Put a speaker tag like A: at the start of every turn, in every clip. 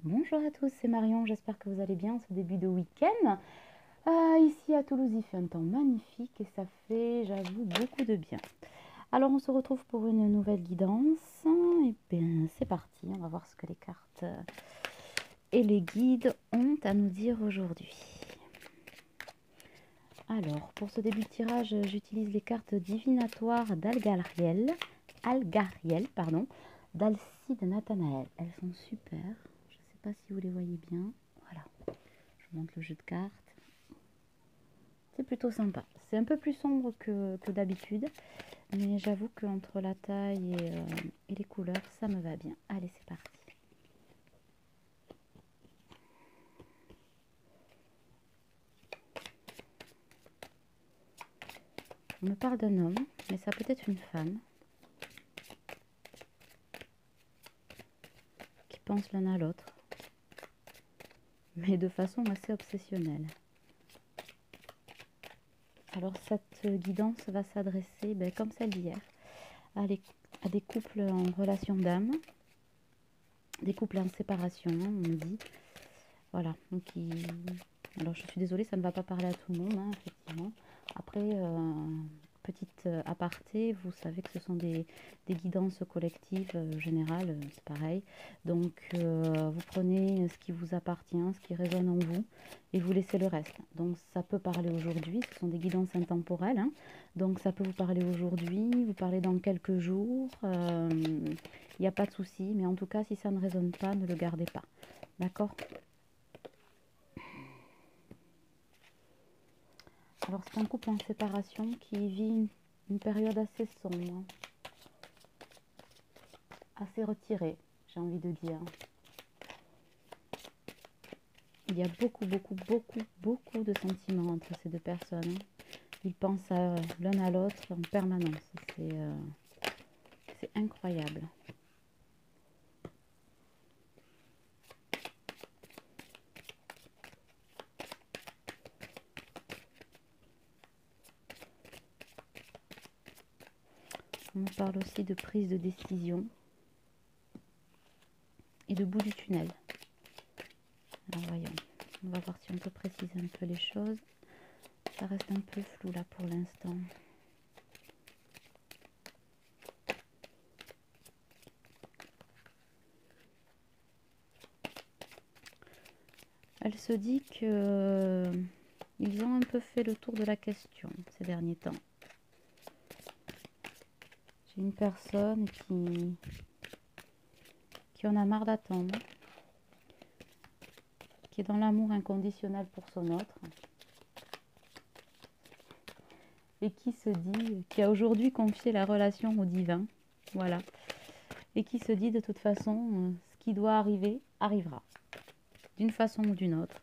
A: Bonjour à tous, c'est Marion, j'espère que vous allez bien ce début de week-end. Ici à Toulouse, il fait un temps magnifique et ça fait, j'avoue, beaucoup de bien. Alors on se retrouve pour une nouvelle guidance. Et bien c'est parti, on va voir ce que les cartes et les guides ont à nous dire aujourd'hui. Alors pour ce début de tirage, j'utilise les cartes divinatoires d'Algariel, d'Alcide Nathanaël. Elles sont super. Je ne sais pas si vous les voyez bien. Voilà, je vous montre le jeu de cartes. C'est plutôt sympa. C'est un peu plus sombre que d'habitude, mais j'avoue qu'entre la taille et les couleurs, ça me va bien. Allez, c'est parti. On me parle d'un homme, mais ça peut être une femme qui pense l'un à l'autre, mais de façon assez obsessionnelle. Alors cette guidance va s'adresser, comme celle d'hier, à des couples en relation d'âme, des couples en séparation, on me dit. Voilà, donc alors je suis désolée, ça ne va pas parler à tout le monde, hein, effectivement. Après, petite aparté, vous savez que ce sont des guidances collectives générales, c'est pareil. Donc vous prenez ce qui vous appartient, ce qui résonne en vous, et vous laissez le reste. Donc ça peut parler aujourd'hui, ce sont des guidances intemporelles, hein. Donc ça peut vous parler aujourd'hui, vous parlez dans quelques jours, il n'y a pas de souci, mais en tout cas si ça ne résonne pas, ne le gardez pas. D'accord ? Alors c'est un couple en séparation qui vit une période assez sombre, assez retirée, j'ai envie de dire. Il y a beaucoup de sentiments entre ces deux personnes. Ils pensent l'un à l'autre en permanence. C'est incroyable. On me parle aussi de prise de décision et de bout du tunnel. Alors voyons, on va voir si on peut préciser un peu les choses. Ça reste un peu flou là pour l'instant. Elle se dit que ils ont un peu fait le tour de la question ces derniers temps. J'ai une personne qui en a marre d'attendre, qui est dans l'amour inconditionnel pour son autre, et qui se dit, qui a aujourd'hui confié la relation au divin, voilà, et qui se dit de toute façon, ce qui doit arriver, arrivera, d'une façon ou d'une autre.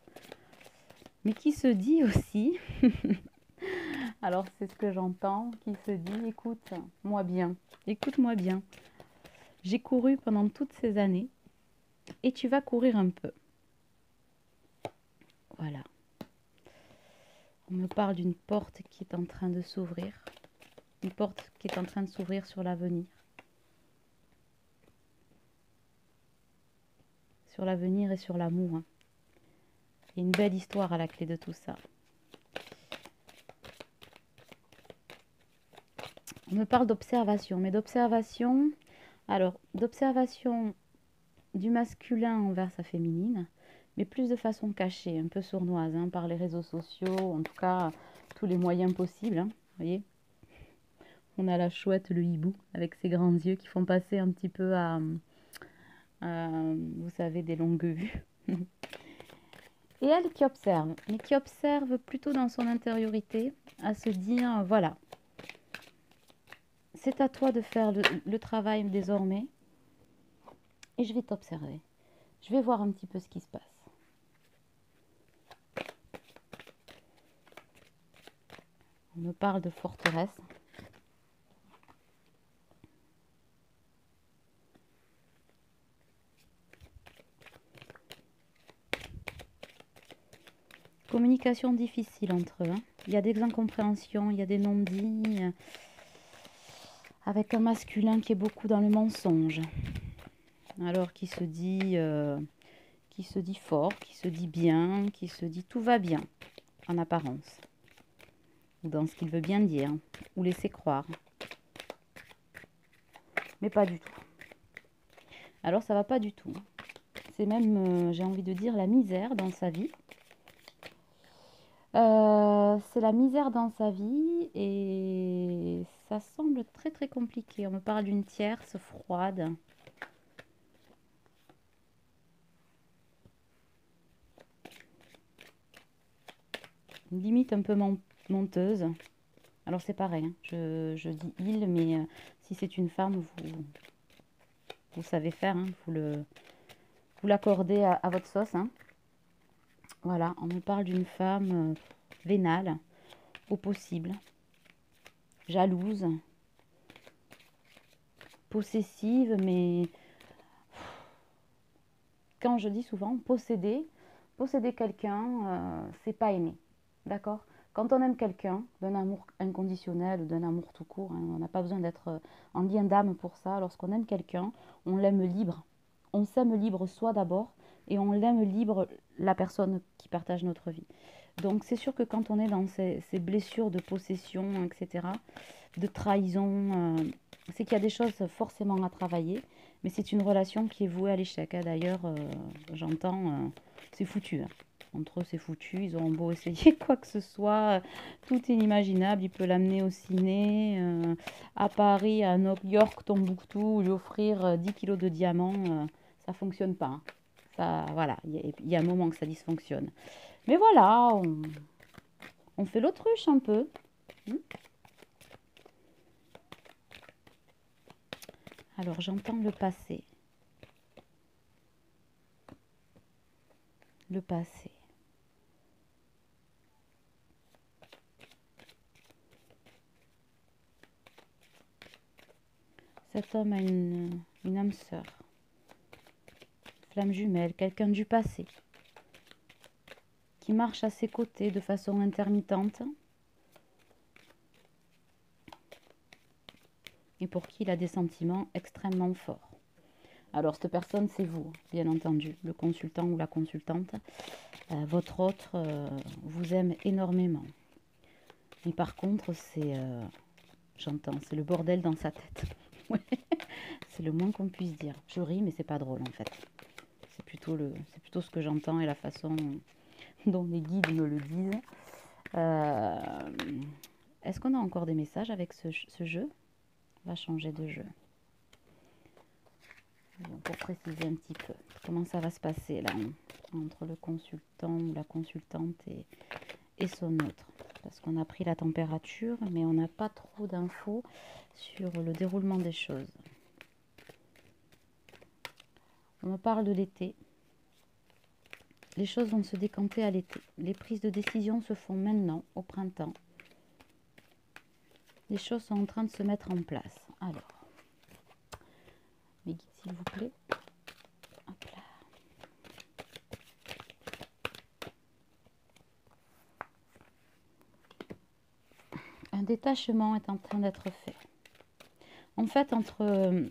A: Mais qui se dit aussi, alors c'est ce que j'entends, qui se dit, écoute-moi bien, j'ai couru pendant toutes ces années, et tu vas courir un peu. Voilà. On me parle d'une porte qui est en train de s'ouvrir. Une porte qui est en train de s'ouvrir sur l'avenir. Sur l'avenir et sur l'amour. Hein. Il y a une belle histoire à la clé de tout ça. On me parle d'observation, mais d'observation... Alors, d'observation du masculin envers sa féminine, mais plus de façon cachée, un peu sournoise, hein, par les réseaux sociaux, en tout cas, tous les moyens possibles, hein, vous voyez. On a la chouette, le hibou, avec ses grands yeux qui font passer un petit peu à vous savez, des longues vues. Et elle qui observe, mais qui observe plutôt dans son intériorité, à se dire, voilà, c'est à toi de faire le travail désormais, et je vais t'observer. Je vais voir un petit peu ce qui se passe. On me parle de forteresse. Communication difficile entre eux. Hein. Il y a des incompréhensions, il y a des non-dits, avec un masculin qui est beaucoup dans le mensonge. Alors qui se dit qui se dit fort, qui se dit bien, qui se dit tout va bien, en apparence. Ou dans ce qu'il veut bien dire, ou laisser croire. Mais pas du tout. Alors ça va pas du tout. C'est même, j'ai envie de dire, la misère dans sa vie. C'est la misère dans sa vie et ça semble très très compliqué. On me parle d'une tierce froide. Limite un peu menteuse. Alors c'est pareil, hein. Je dis il, mais si c'est une femme, vous savez faire, hein. Vous l'accordez à votre sauce, hein. Voilà, on me parle d'une femme vénale, au possible, jalouse, possessive, mais quand je dis souvent posséder quelqu'un, c'est pas aimer, d'accord? Quand on aime quelqu'un, d'un amour inconditionnel ou d'un amour tout court, hein, on n'a pas besoin d'être en lien d'âme pour ça. Lorsqu'on aime quelqu'un, on l'aime libre. On s'aime libre soi d'abord et on l'aime libre la personne qui partage notre vie. Donc c'est sûr que quand on est dans ces blessures de possession, etc., de trahison, c'est qu'il y a des choses forcément à travailler, mais c'est une relation qui est vouée à l'échec, hein. D'ailleurs, j'entends, c'est foutu, hein. Entre eux, c'est foutu. Ils auront beau essayer quoi que ce soit, tout est inimaginable. Il peut l'amener au ciné, à Paris, à New York, Tombouctou, lui offrir 10 kilos de diamants. Ça fonctionne pas, hein. Ça, voilà, il y a un moment que ça dysfonctionne. Mais voilà, on fait l'autruche un peu. Alors, j'entends le passé. Le passé. Cet homme a une âme sœur, flamme jumelle, quelqu'un du passé, qui marche à ses côtés de façon intermittente et pour qui il a des sentiments extrêmement forts. Alors, cette personne, c'est vous, bien entendu, le consultant ou la consultante. Votre autre vous aime énormément. Mais par contre, j'entends, c'est le bordel dans sa tête. C'est le moins qu'on puisse dire. Je ris, mais c'est pas drôle en fait. C'est plutôt ce que j'entends et la façon dont les guides me le disent. Est-ce qu'on a encore des messages avec ce jeu? On va changer de jeu. Pour préciser un petit peu comment ça va se passer là, entre le consultant ou la consultante et son autre. Parce qu'on a pris la température, mais on n'a pas trop d'infos sur le déroulement des choses. On me parle de l'été. Les choses vont se décanter à l'été. Les prises de décision se font maintenant, au printemps. Les choses sont en train de se mettre en place. Alors, mes guides, s'il vous plaît. Hop là. Un détachement est en train d'être fait. En fait, entre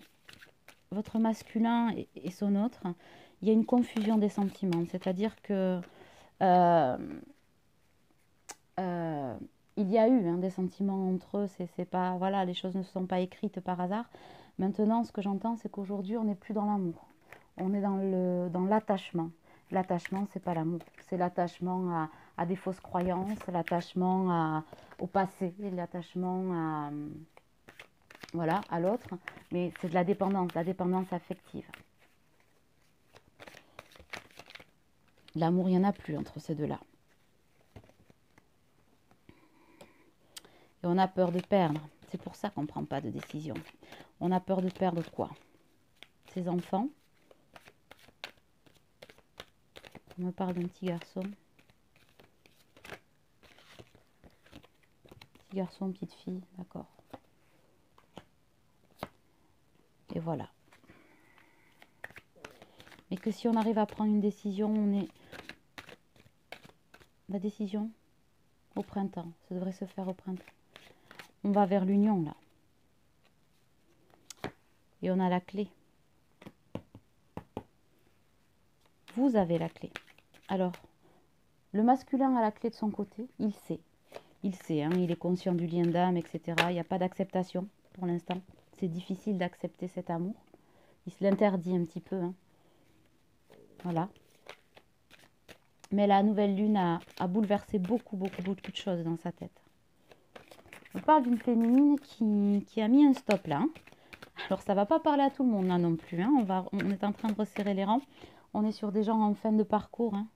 A: votre masculin et son autre, il y a une confusion des sentiments. C'est-à-dire que il y a eu des sentiments entre eux. C'est pas, voilà, les choses ne sont pas écrites par hasard. Maintenant, ce que j'entends, c'est qu'aujourd'hui, on n'est plus dans l'amour. On est dans l'attachement. L'attachement, c'est pas l'amour. C'est l'attachement à des fausses croyances, l'attachement au passé, l'attachement voilà, à l'autre. Mais c'est de la dépendance affective. L'amour, il n'y en a plus entre ces deux-là. Et on a peur de perdre. C'est pour ça qu'on ne prend pas de décision. On a peur de perdre quoi? Ses enfants. On me parle d'un petit garçon. Petit garçon, petite fille, d'accord. Et voilà. Mais que si on arrive à prendre une décision, la décision au printemps. Ça devrait se faire au printemps. On va vers l'union là. Et on a la clé. vous avez la clé. Alors, le masculin a la clé de son côté, il sait. Il sait, hein, il est conscient du lien d'âme, etc. Il n'y a pas d'acceptation pour l'instant. C'est difficile d'accepter cet amour. Il se l'interdit un petit peu. Hein. Voilà. Mais la nouvelle lune a bouleversé beaucoup de choses dans sa tête. On parle d'une féminine qui a mis un stop là. Hein. Alors, ça ne va pas parler à tout le monde là non plus. Hein. On est en train de resserrer les rangs. On est sur des gens en fin de parcours. Hein.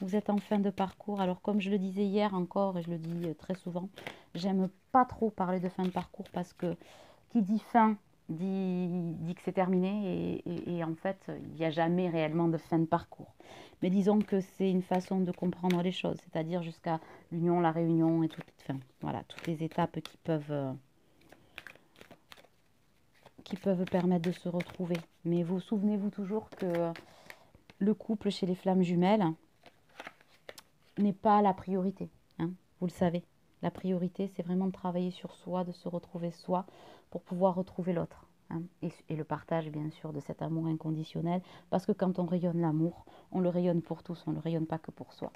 A: Vous êtes en fin de parcours. Alors, comme je le disais hier encore, et je le dis très souvent, j'aime pas trop parler de fin de parcours parce que qui dit fin dit que c'est terminé et en fait, il n'y a jamais réellement de fin de parcours. Mais disons que c'est une façon de comprendre les choses, c'est-à-dire jusqu'à l'union, la réunion et voilà, toutes les étapes qui peuvent permettre de se retrouver. Mais vous souvenez-vous toujours que le couple chez les flammes jumelles n'est pas la priorité, hein, vous le savez. La priorité, c'est vraiment de travailler sur soi, de se retrouver soi pour pouvoir retrouver l'autre. Hein, et le partage, bien sûr, de cet amour inconditionnel. Parce que quand on rayonne l'amour, on le rayonne pour tous, on ne le rayonne pas que pour soi.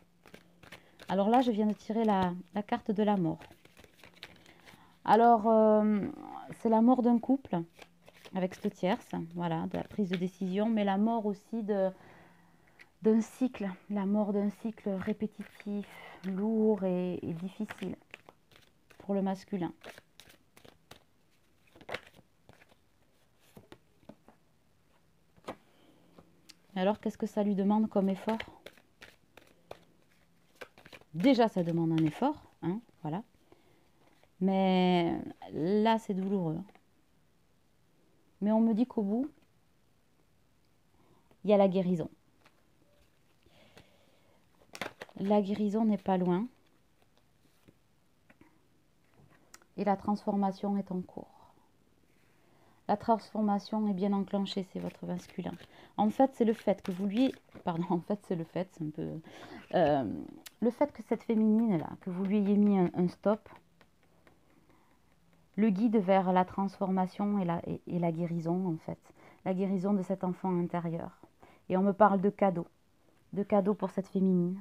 A: Alors là, je viens de tirer la carte de la mort. Alors, c'est la mort d'un couple avec cette tierce, voilà, de la prise de décision, mais la mort aussi d'un cycle, la mort d'un cycle répétitif, lourd et difficile pour le masculin. Alors, qu'est-ce que ça lui demande comme effort? Déjà, ça demande un effort, hein, voilà. Mais là, c'est douloureux. Mais on me dit qu'au bout, il y a la guérison. La guérison n'est pas loin. Et la transformation est en cours. La transformation est bien enclenchée, c'est votre masculin. En fait, c'est le fait que vous lui... Pardon, en fait, c'est le fait, c'est un peu... le fait que cette féminine-là, que vous lui ayez mis un stop, le guide vers la transformation et la guérison, en fait. La guérison de cet enfant intérieur. Et on me parle de cadeaux. De cadeaux pour cette féminine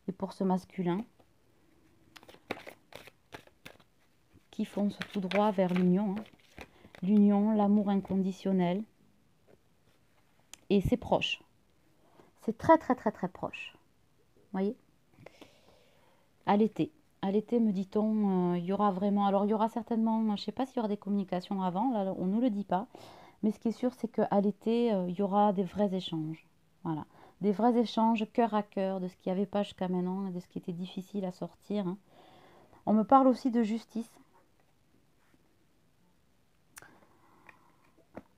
A: et pour ce masculin qui foncent tout droit vers l'union. Hein. L'union, l'amour inconditionnel. Et c'est proche. C'est très proche. Vous voyez? À l'été. À l'été, me dit-on, il y aura vraiment... Alors, il y aura certainement... Je ne sais pas s'il y aura des communications avant. Là, on ne nous le dit pas. Mais ce qui est sûr, c'est qu'à l'été, il y aura des vrais échanges. Voilà. Des vrais échanges cœur à cœur de ce qu'il n'y avait pas jusqu'à maintenant et de ce qui était difficile à sortir. Hein. On me parle aussi de justice.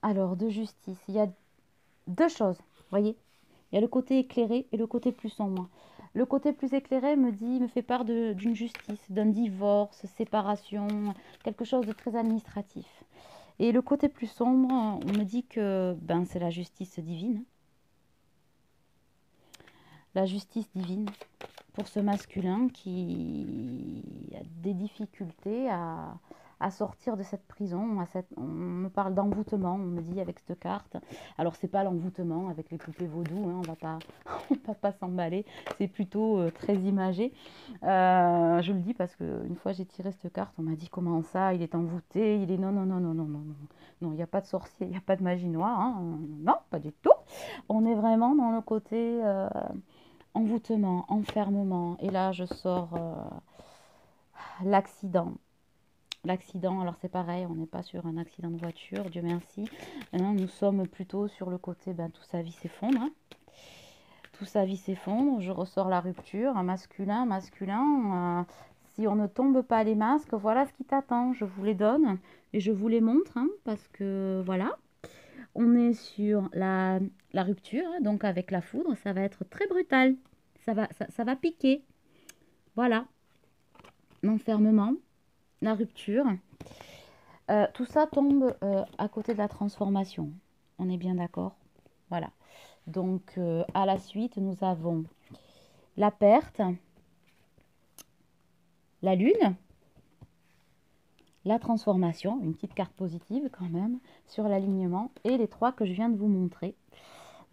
A: Alors, de justice, il y a deux choses, vous voyez. Il y a le côté éclairé et le côté plus sombre. Le côté plus éclairé me fait part d'une justice, d'un divorce, séparation, quelque chose de très administratif. Et le côté plus sombre, on me dit que c'est la justice divine. La justice divine pour ce masculin qui a des difficultés à sortir de cette prison. On me parle d'envoûtement, on me dit avec cette carte. Alors, c'est pas l'envoûtement avec les poupées vaudou, hein, on va pas s'emballer. C'est plutôt très imagé. Je le dis parce qu'une fois j'ai tiré cette carte, on m'a dit comment ça, il est envoûté, il est non, il n'y a pas de sorcier, il n'y a pas de magie noire, hein. Non, pas du tout. On est vraiment dans le côté envoûtement, enfermement. Et là, je sors l'accident. L'accident, alors c'est pareil, on n'est pas sur un accident de voiture, Dieu merci. Non, nous sommes plutôt sur le côté, toute sa vie s'effondre. Hein. Toute sa vie s'effondre, je ressors la rupture, un masculin. Si on ne tombe pas les masques, voilà ce qui t'attend. Je vous les donne et je vous les montre, hein, parce que voilà. On est sur la rupture, hein, donc avec la foudre, ça va être très brutal. Ça va piquer. Voilà. L'enfermement, la rupture. Tout ça tombe à côté de la transformation. On est bien d'accord? Voilà. Donc, à la suite, nous avons la perte, la lune, la transformation, une petite carte positive quand même, sur l'alignement, et les trois que je viens de vous montrer.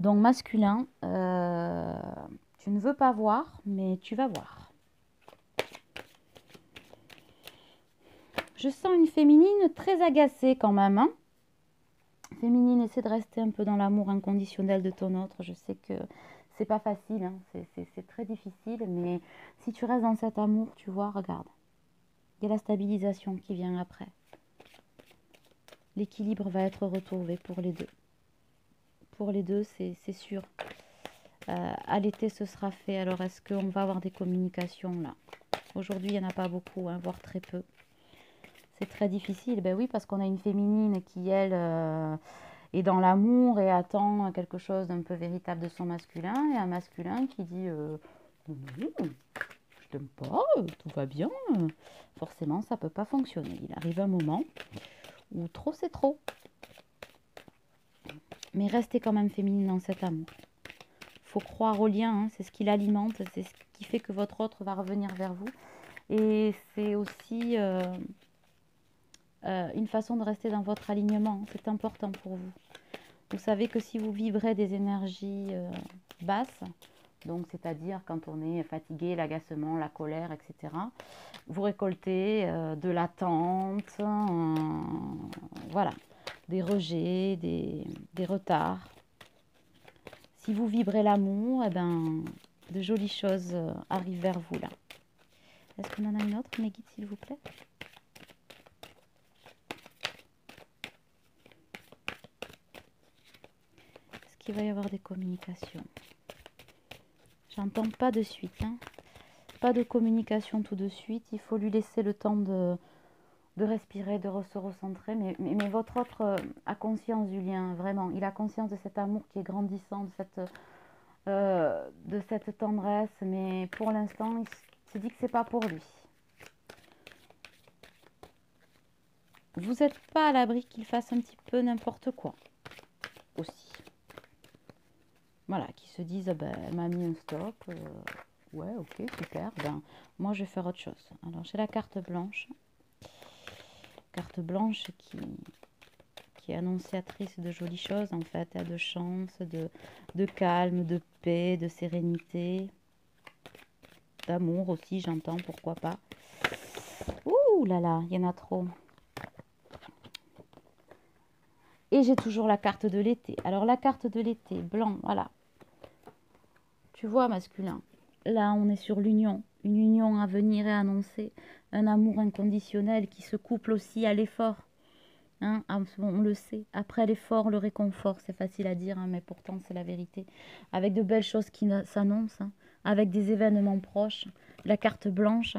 A: Donc masculin, tu ne veux pas voir, mais tu vas voir. Je sens une féminine très agacée quand même, hein. Féminine, essaie de rester un peu dans l'amour inconditionnel de ton autre. Je sais que c'est pas facile, hein. C'est très difficile, mais si tu restes dans cet amour, tu vois, regarde. Il y a la stabilisation qui vient après. L'équilibre va être retrouvé pour les deux. Pour les deux, c'est sûr. À l'été, ce sera fait. Alors, est-ce qu'on va avoir des communications là? Aujourd'hui, il n'y en a pas beaucoup, hein, voire très peu. C'est très difficile. Ben oui, parce qu'on a une féminine qui, elle, est dans l'amour et attend quelque chose d'un peu véritable de son masculin. Et un masculin qui dit non, je t'aime pas, tout va bien. Forcément, ça ne peut pas fonctionner. Il arrive un moment où trop, c'est trop. Mais restez quand même féminine dans cet amour. Faut croire au lien, hein, c'est ce qui l'alimente, c'est ce qui fait que votre autre va revenir vers vous. Et c'est aussi une façon de rester dans votre alignement. C'est important pour vous. Vous savez que si vous vibrez des énergies basses, donc c'est-à-dire quand on est fatigué, l'agacement, la colère, etc., vous récoltez de l'attente, voilà, des rejets, des retards. Si vous vibrez l'amour, eh ben, de jolies choses arrivent vers vous là. Est-ce qu'on en a une autre, mes guides, s'il vous plaît? Est-ce qu'il va y avoir des communications? J'entends pas de suite, hein. Pas de communication tout de suite. Il faut lui laisser le temps de respirer, de se recentrer. Mais votre autre a conscience du lien, vraiment. Il a conscience de cet amour qui est grandissant, de cette tendresse. Mais pour l'instant, il se dit que c'est pas pour lui. Vous n'êtes pas à l'abri qu'il fasse un petit peu n'importe quoi aussi. Voilà, qui se disent, ah ben, elle m'a mis un stop. Ouais, ok, super. Ben, moi, je vais faire autre chose. Alors, j'ai la carte blanche. Carte blanche qui est annonciatrice de jolies choses, en fait, de chance, de calme, de paix, de sérénité, d'amour aussi, j'entends, pourquoi pas. Ouh là là, il y en a trop. Et j'ai toujours la carte de l'été. Alors, la carte de l'été, blanc, voilà. Tu vois, masculin. Là, on est sur l'union. Une union à venir et annoncer. Un amour inconditionnel qui se couple aussi à l'effort. Hein, on le sait. Après l'effort, le réconfort. C'est facile à dire, hein, mais pourtant, c'est la vérité. Avec de belles choses qui s'annoncent. Hein, avec des événements proches. La carte blanche.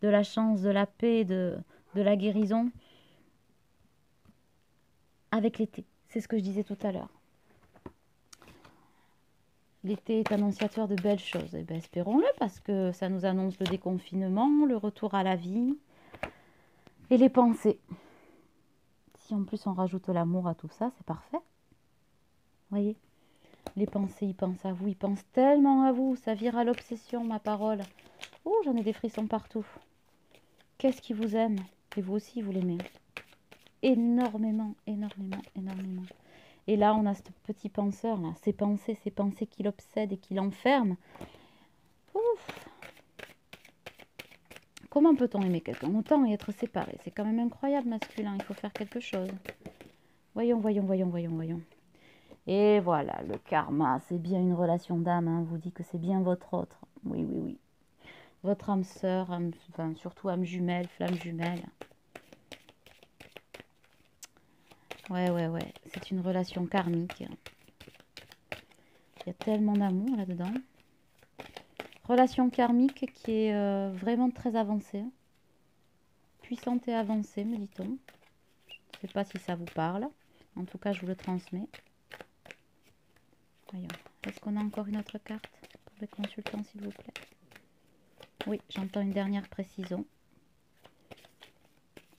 A: De la chance, de la paix, de la guérison. Avec l'été. C'est ce que je disais tout à l'heure. L'été est annonciateur de belles choses. Eh bien, espérons-le, parce que ça nous annonce le déconfinement, le retour à la vie et les pensées. Si en plus on rajoute l'amour à tout ça, c'est parfait. Voyez, les pensées, ils pensent à vous, ils pensent tellement à vous. Ça vire à l'obsession, ma parole. Oh, j'en ai des frissons partout. Qu'est-ce qui vous aime? Et vous aussi, vous l'aimez. Énormément, énormément, énormément. Et là, on a ce petit penseur, là, ces pensées qui l'obsèdent et qui l'enferment. Ouf! Comment peut-on aimer quelqu'un autant et être séparé? C'est quand même incroyable, masculin. Il faut faire quelque chose. Voyons, voyons, voyons, voyons, voyons. Et voilà, le karma, c'est bien une relation d'âme. Hein, vous dit que c'est bien votre autre. Oui, oui, oui. Votre âme sœur, enfin, surtout âme jumelle, flamme jumelle. Ouais, ouais, ouais. C'est une relation karmique. Il y a tellement d'amour là-dedans. Relation karmique qui est vraiment très avancée. Puissante et avancée, me dit-on. Je ne sais pas si ça vous parle. En tout cas, je vous le transmets. Voyons. Est-ce qu'on a encore une autre carte pour les consultants, s'il vous plaît? Oui, j'entends une dernière précision.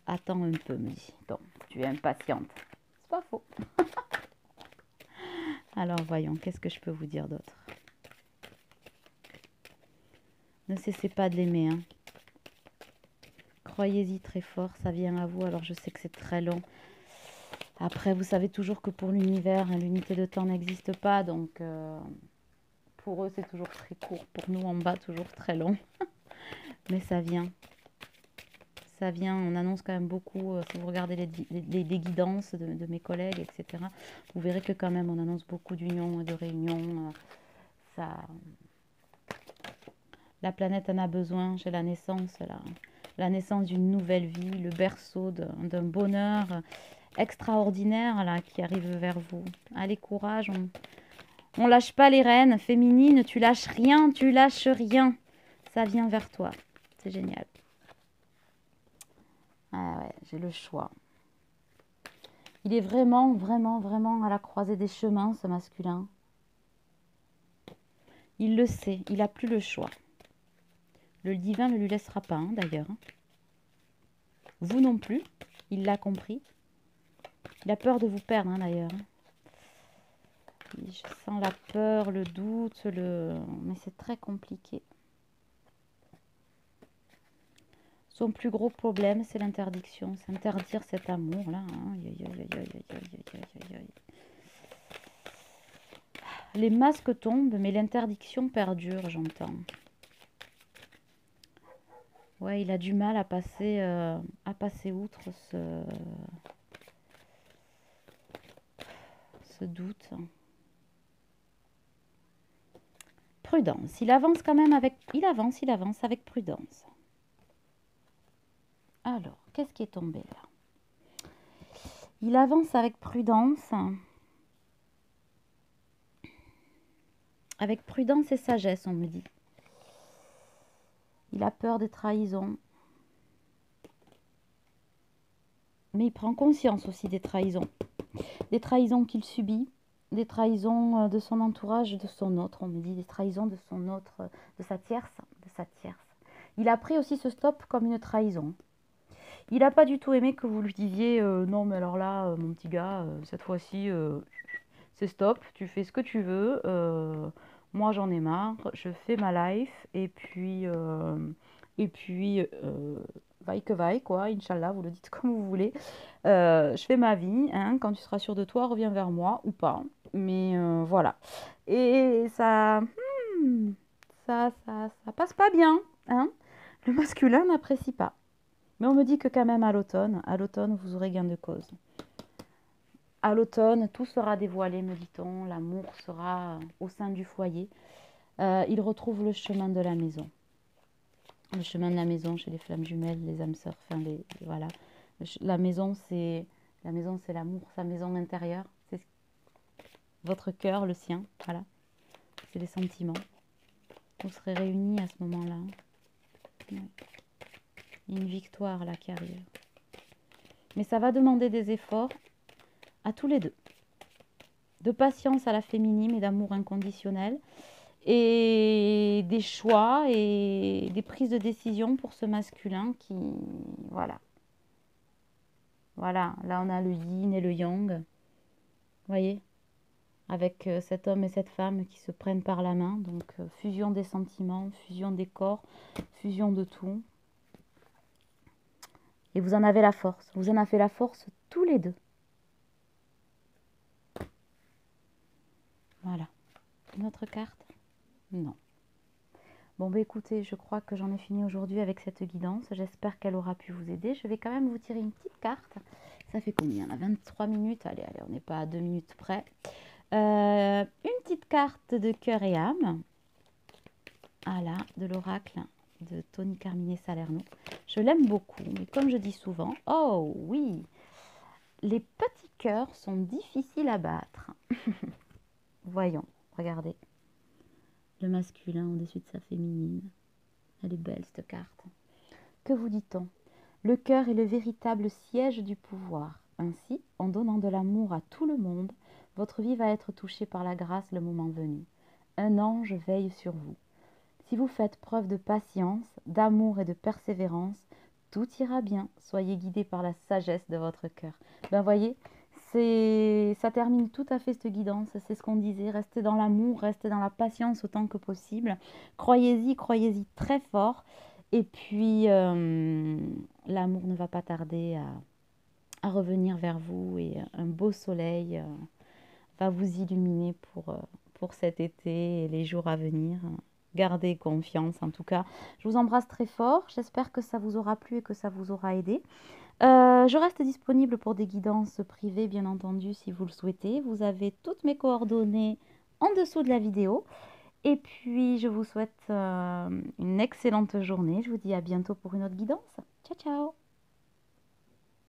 A: Attends un peu, me dit. Donc, tu es impatiente. C'est pas faux. Alors, voyons, qu'est-ce que je peux vous dire d'autre? Ne cessez pas de l'aimer. Hein. Croyez-y très fort, ça vient à vous. Alors, je sais que c'est très long. Après, vous savez toujours que pour l'univers, l'unité de temps n'existe pas. Donc, pour eux, c'est toujours très court. Pour nous, en bas, toujours très long. Mais ça vient. Ça vient. On annonce quand même beaucoup. Si vous regardez les guidances de mes collègues, etc., vous verrez que quand même, on annonce beaucoup d'unions et de réunions. Ça... La planète en a besoin chez la naissance, la naissance d'une nouvelle vie, le berceau d'un bonheur extraordinaire là, qui arrive vers vous. Allez, courage, on lâche pas les rênes. Féminine, tu lâches rien, tu lâches rien. Ça vient vers toi. C'est génial. Ah ouais, j'ai le choix. Il est vraiment, vraiment, vraiment à la croisée des chemins, ce masculin. Il le sait, il n'a plus le choix. Le divin ne lui laissera pas, hein, d'ailleurs. Vous non plus, il l'a compris. Il a peur de vous perdre, hein, d'ailleurs. Je sens la peur, le doute, mais c'est très compliqué. Son plus gros problème, c'est l'interdiction. C'est interdire cet amour-là. Hein. Les masques tombent, mais l'interdiction perdure, j'entends. Ouais, il a du mal à passer outre ce doute. Prudence. Il avance quand même avec... Il avance avec prudence. Alors, qu'est-ce qui est tombé là? Il avance avec prudence. Avec prudence et sagesse, on me dit. Il a peur des trahisons. Mais il prend conscience aussi des trahisons. Des trahisons qu'il subit. Des trahisons de son entourage, de son autre. On me dit des trahisons de son autre, de sa tierce. Il a pris aussi ce stop comme une trahison. Il n'a pas du tout aimé que vous lui disiez non mais alors là mon petit gars cette fois-ci c'est stop, tu fais ce que tu veux, moi j'en ai marre, je fais ma life et puis vaille que vaille quoi, Inch'Allah, vous le dites comme vous voulez, je fais ma vie, hein, quand tu seras sûr de toi reviens vers moi ou pas, mais voilà. Et ça passe pas bien, hein, le masculin n'apprécie pas. Mais on me dit que quand même à l'automne, vous aurez gain de cause. À l'automne, tout sera dévoilé, me dit-on. L'amour sera au sein du foyer. Il retrouve le chemin de la maison. Le chemin de la maison chez les flammes jumelles, les âmes sœurs. Enfin, voilà. La maison, c'est l'amour, sa maison intérieure. C'est votre cœur, le sien. Voilà. C'est les sentiments. Vous serez réunis à ce moment-là. Ouais. Il y a une victoire là qui arrive. Mais ça va demander des efforts à tous les deux. De patience à la féminine et d'amour inconditionnel. Et des choix et des prises de décision pour ce masculin qui... Voilà. Voilà. Là, on a le yin et le yang. Vous voyez? Avec cet homme et cette femme qui se prennent par la main. Donc, fusion des sentiments, fusion des corps, fusion de tout. Et vous en avez la force. Vous en avez la force tous les deux. Voilà. Une autre carte? Non. Bon, bah écoutez, je crois que j'en ai fini aujourd'hui avec cette guidance. J'espère qu'elle aura pu vous aider. Je vais quand même vous tirer une petite carte. Ça fait combien là? 23 minutes. Allez, on n'est pas à 2 minutes près. Une petite carte de cœur et âme. Voilà, de l'oracle de Tony Carmine Salerno. Je l'aime beaucoup, mais comme je dis souvent, oh oui, les petits cœurs sont difficiles à battre. Voyons, regardez. Le masculin au-dessus de sa féminine. Elle est belle cette carte. Que vous dit-on? Le cœur est le véritable siège du pouvoir. Ainsi, en donnant de l'amour à tout le monde, votre vie va être touchée par la grâce le moment venu. Un ange veille sur vous. Si vous faites preuve de patience, d'amour et de persévérance, tout ira bien. Soyez guidés par la sagesse de votre cœur. Ben voyez, ça termine tout à fait cette guidance. C'est ce qu'on disait. Restez dans l'amour, restez dans la patience autant que possible. Croyez-y très fort. Et puis, l'amour ne va pas tarder à revenir vers vous et un beau soleil va vous illuminer pour cet été et les jours à venir. Gardez confiance en tout cas. Je vous embrasse très fort. J'espère que ça vous aura plu et que ça vous aura aidé. Je reste disponible pour des guidances privées, bien entendu, si vous le souhaitez. Vous avez toutes mes coordonnées en dessous de la vidéo. Et puis, je vous souhaite une excellente journée. Je vous dis à bientôt pour une autre guidance. Ciao, ciao!